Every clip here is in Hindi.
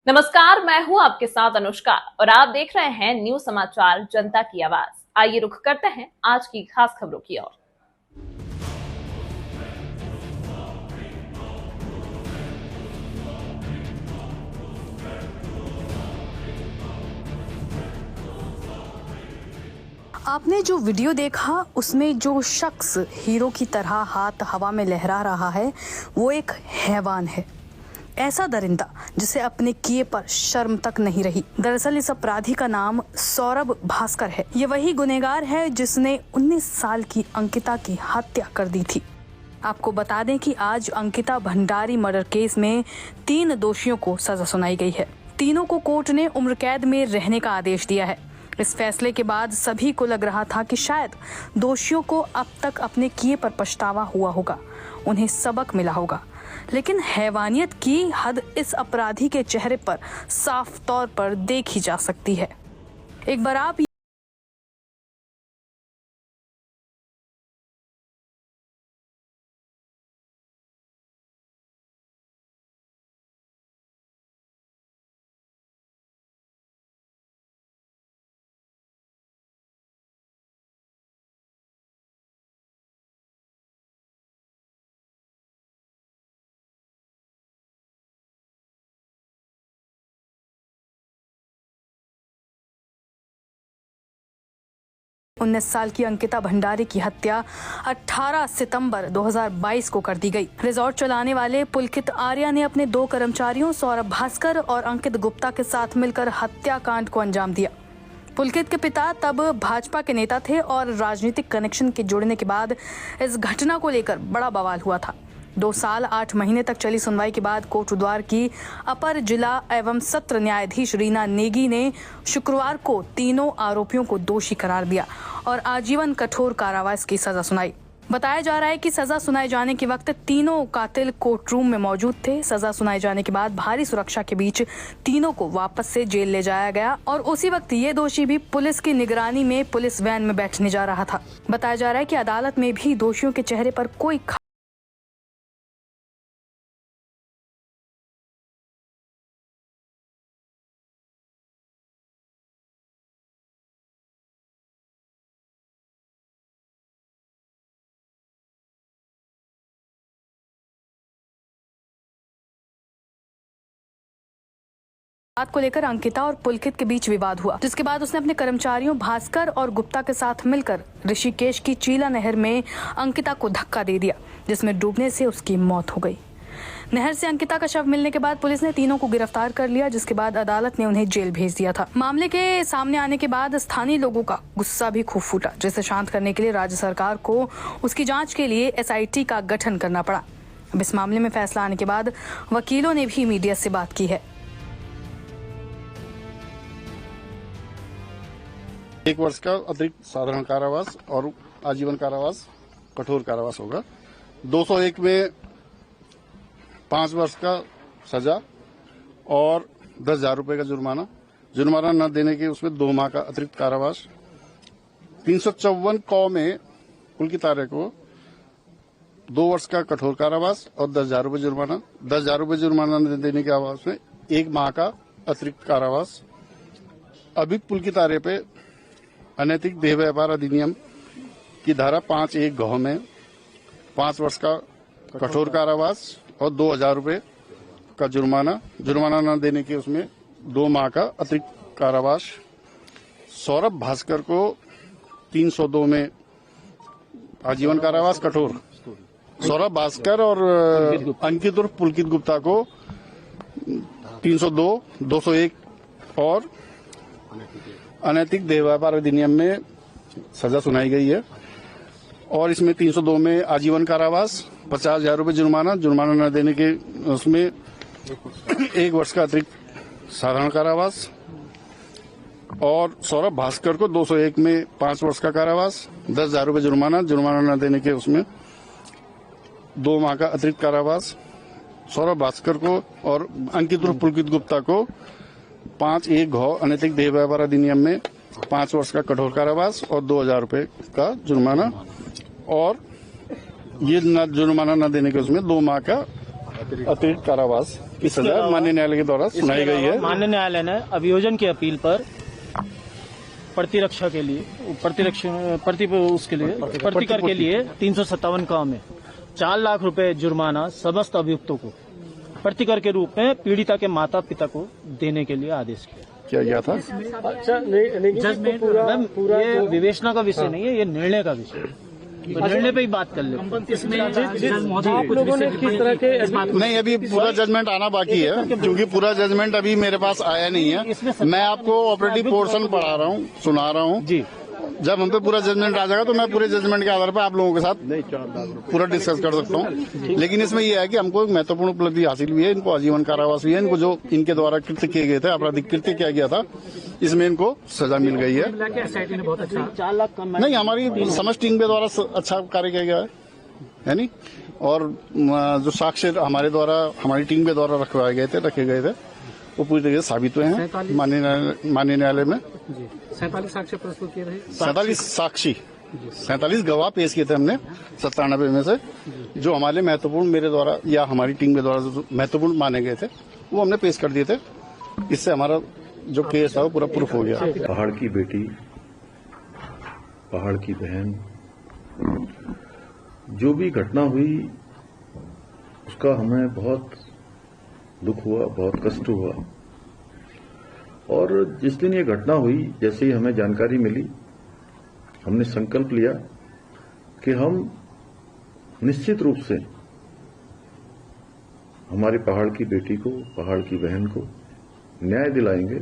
नमस्कार, मैं हूं आपके साथ अनुष्का और आप देख रहे हैं न्यूज समाचार जनता की आवाज। आइए रुख करते हैं आज की खास खबरों की ओर। आपने जो वीडियो देखा उसमें जो शख्स हीरो की तरह हाथ हवा में लहरा रहा है वो एक हैवान है, ऐसा दरिंदा जिसे अपने किए पर शर्म तक नहीं रही। दरअसल इस अपराधी का नाम सौरभ भास्कर है। ये वही गुनहगार है जिसने 19 साल की अंकिता की हत्या कर दी थी। आपको बता दें कि आज अंकिता भंडारी मर्डर केस में 3 दोषियों को सजा सुनाई गई है। तीनों को कोर्ट ने उम्र कैद में रहने का आदेश दिया है। इस फैसले के बाद सभी को लग रहा था कि शायद दोषियों को अब तक अपने किए पर पछतावा हुआ होगा, उन्हें सबक मिला होगा, लेकिन हैवानियत की हद इस अपराधी के चेहरे पर साफ तौर पर देखी जा सकती है। एक बार आप उन्नीस साल की अंकिता भंडारी की हत्या 18 सितंबर 2022 को कर दी गई। रिजॉर्ट चलाने वाले पुलकित आर्या ने अपने 2 कर्मचारियों सौरभ भास्कर और अंकित गुप्ता के साथ मिलकर हत्याकांड को अंजाम दिया। पुलकित के पिता तब भाजपा के नेता थे और राजनीतिक कनेक्शन के जुड़ने के बाद इस घटना को लेकर बड़ा बवाल हुआ था। 2 साल 8 महीने तक चली सुनवाई के बाद कोटद्वार की अपर जिला एवं सत्र न्यायाधीश रीना नेगी ने शुक्रवार को तीनों आरोपियों को दोषी करार दिया और आजीवन कठोर कारावास की सजा सुनाई। बताया जा रहा है कि सजा सुनाए जाने के वक्त तीनों कातिल कोर्ट रूम में मौजूद थे। सजा सुनाए जाने के बाद भारी सुरक्षा के बीच तीनों को वापस से जेल ले जाया गया और उसी वक्त ये दोषी भी पुलिस की निगरानी में पुलिस वैन में बैठने जा रहा था। बताया जा रहा है कि अदालत में भी दोषियों के चेहरे पर कोई बात को लेकर अंकिता और पुलकित के बीच विवाद हुआ, जिसके बाद उसने अपने कर्मचारियों भास्कर और गुप्ता के साथ मिलकर ऋषिकेश की चीला नहर में अंकिता को धक्का दे दिया, जिसमें डूबने से उसकी मौत हो गई। नहर से अंकिता का शव मिलने के बाद पुलिस ने तीनों को गिरफ्तार कर लिया, जिसके बाद अदालत ने उन्हें जेल भेज दिया था। मामले के सामने आने के बाद स्थानीय लोगों का गुस्सा भी खूब फूटा, जिसे शांत करने के लिए राज्य सरकार को उसकी जांच के लिए SIT का गठन करना पड़ा। अब इस मामले में फैसला आने के बाद वकीलों ने भी मीडिया से बात की है। 1 वर्ष का अतिरिक्त साधारण कारावास और आजीवन कारावास कठोर कारावास होगा। 201 में 5 वर्ष का सजा और 10,000 रुपए का जुर्माना न देने के उसमें 2 माह का अतिरिक्त कारावास। 354 कौ में पुलकित आर्या को 2 वर्ष का कठोर कारावास और 10,000 रुपए जुर्माना। 10,000 रुपए जुर्माना न देने के आवास में 1 माह का अतिरिक्त कारावास। अभी पुलकित आर्या पे अनैतिक देह व्यापार अधिनियम की धारा 5(1) घ में 5 वर्ष का कठोर कारावास और 2,000 रुपए का जुर्माना न देने के उसमें 2 माह का अतिरिक्त कारावास। सौरभ भास्कर को 302 में आजीवन कारावास कठोर। सौरभ भास्कर और अंकित और पुलकित गुप्ता को 302, 201 और अनैतिक देह व्यापार अधिनियम में सजा सुनाई गई है और इसमें 302 में आजीवन कारावास, 50,000 रुपए जुर्माना न देने के उसमें 1 वर्ष का अतिरिक्त साधारण कारावास और सौरभ भास्कर को 201 में 5 वर्ष का कारावास, 10,000 रुपए जुर्माना न देने के उसमें 2 माह का अतिरिक्त कारावास। सौरभ भास्कर को और अंकित और पुलकित गुप्ता को 5(1) घ अनैतिक देह व्यापार अधिनियम में 5 वर्ष का कठोर कारावास और 2,000 रुपए का जुर्माना और ये जुर्माना न देने के उसमें 2 माह का अतिरिक्त कारावास। की सजा माननीय न्यायालय के द्वारा सुनाई गई है। माननीय न्यायालय ने अभियोजन की अपील पर प्रतिकर के लिए 357 काओं में 4 लाख रुपए जुर्माना समस्त अभियुक्तों को प्रतिकर के रूप में पीड़िता के माता पिता को देने के लिए आदेश किया गया था। अच्छा, जजमेंट पूरा ये विवेचना का विषय नहीं है, ये निर्णय का विषय है। तो निर्णय पे ही बात कर ले। आप लोगों ने किस तरह के नहीं, अभी पूरा जजमेंट आना बाकी है, क्योंकि पूरा जजमेंट अभी मेरे पास आया नहीं है। मैं आपको ऑपरेटिव पोर्शन पढ़ा रहा हूँ, सुना रहा हूँ जी। जब हम पे पूरा जजमेंट आ जाएगा तो मैं पूरे जजमेंट के आधार पर आप लोगों के साथ पूरा डिस्कस कर सकता हूँ। लेकिन इसमें यह है कि हमको एक महत्वपूर्ण उपलब्धि हासिल हुई है। इनको आजीवन कारावास हुई है। इनको जो इनके द्वारा कृत्य किए गए थे, आपराधिक कृत्य किया गया था, इसमें इनको सजा मिल गई है। बहुत अच्छा 4 लाख कम नहीं, हमारी समझ टीम के द्वारा अच्छा कार्य किया गया है नहीं। और जो साक्ष्य हमारी टीम के द्वारा रखे गए थे वो पूरी तरीके से साबित हुए हैं माननीय न्यायालय में। 47 साक्ष्य प्रस्तुत किए थे। 47 गवाह पेश किए थे हमने 97 में से, जो हमारे महत्वपूर्ण मेरे द्वारा या हमारी टीम के द्वारा जो महत्वपूर्ण माने गए थे वो हमने पेश कर दिए थे। इससे हमारा जो केस था वो पूरा प्रूफ हो गया। पहाड़ की बेटी, पहाड़ की बहन, जो भी घटना हुई उसका हमें बहुत दुख हुआ, बहुत कष्ट हुआ। और जिस दिन ये घटना हुई, जैसे ही हमें जानकारी मिली, हमने संकल्प लिया कि हम निश्चित रूप से हमारी पहाड़ की बेटी को, पहाड़ की बहन को न्याय दिलाएंगे।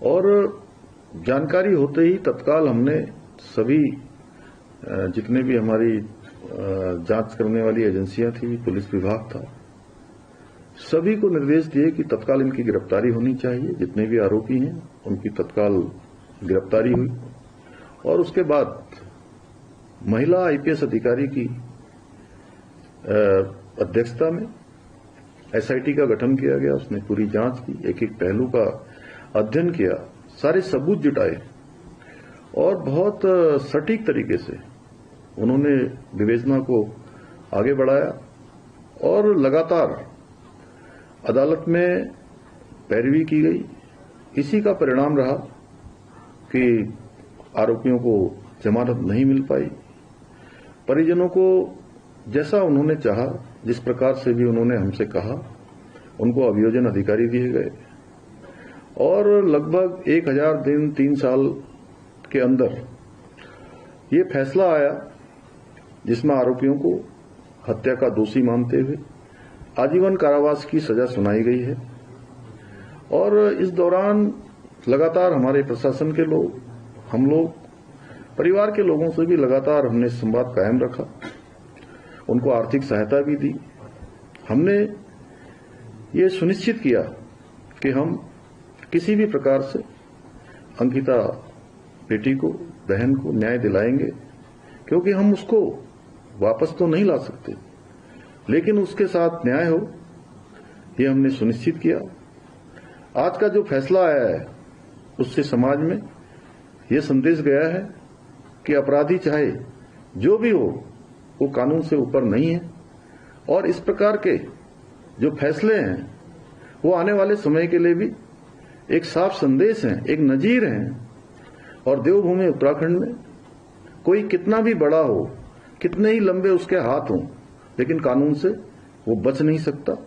और जानकारी होते ही तत्काल हमने सभी जितने भी हमारी जांच करने वाली एजेंसियां थी, पुलिस विभाग था, सभी को निर्देश दिए कि तत्काल इनकी गिरफ्तारी होनी चाहिए। जितने भी आरोपी हैं उनकी तत्काल गिरफ्तारी हुई। और उसके बाद महिला आईपीएस अधिकारी की अध्यक्षता में एसआईटी का गठन किया गया। उसने पूरी जांच की, एक एक पहलू का अध्ययन किया, सारे सबूत जुटाए और बहुत सटीक तरीके से उन्होंने विवेचना को आगे बढ़ाया। और लगातार अदालत में पैरवी की गई। इसी का परिणाम रहा कि आरोपियों को जमानत नहीं मिल पाई। परिजनों को जैसा उन्होंने चाहा, जिस प्रकार से भी उन्होंने हमसे कहा, उनको अभियोजन अधिकारी दिए गए। और लगभग 1000 दिन 3 साल के अंदर ये फैसला आया जिसमें आरोपियों को हत्या का दोषी मानते हुए आजीवन कारावास की सजा सुनाई गई है। और इस दौरान लगातार हमारे प्रशासन के लोग, हम लोग, परिवार के लोगों से भी लगातार हमने संवाद कायम रखा, उनको आर्थिक सहायता भी दी। हमने ये सुनिश्चित किया कि हम किसी भी प्रकार से अंकिता बेटी को, बहन को न्याय दिलाएंगे, क्योंकि हम उसको वापस तो नहीं ला सकते, लेकिन उसके साथ न्याय हो, ये हमने सुनिश्चित किया। आज का जो फैसला आया है उससे समाज में ये संदेश गया है कि अपराधी चाहे जो भी हो, वो कानून से ऊपर नहीं है। और इस प्रकार के जो फैसले हैं वो आने वाले समय के लिए भी एक साफ संदेश हैं, एक नजीर हैं। और देवभूमि उत्तराखंड में कोई कितना भी बड़ा हो, कितने ही लंबे उसके हाथ हों, लेकिन कानून से वो बच नहीं सकता।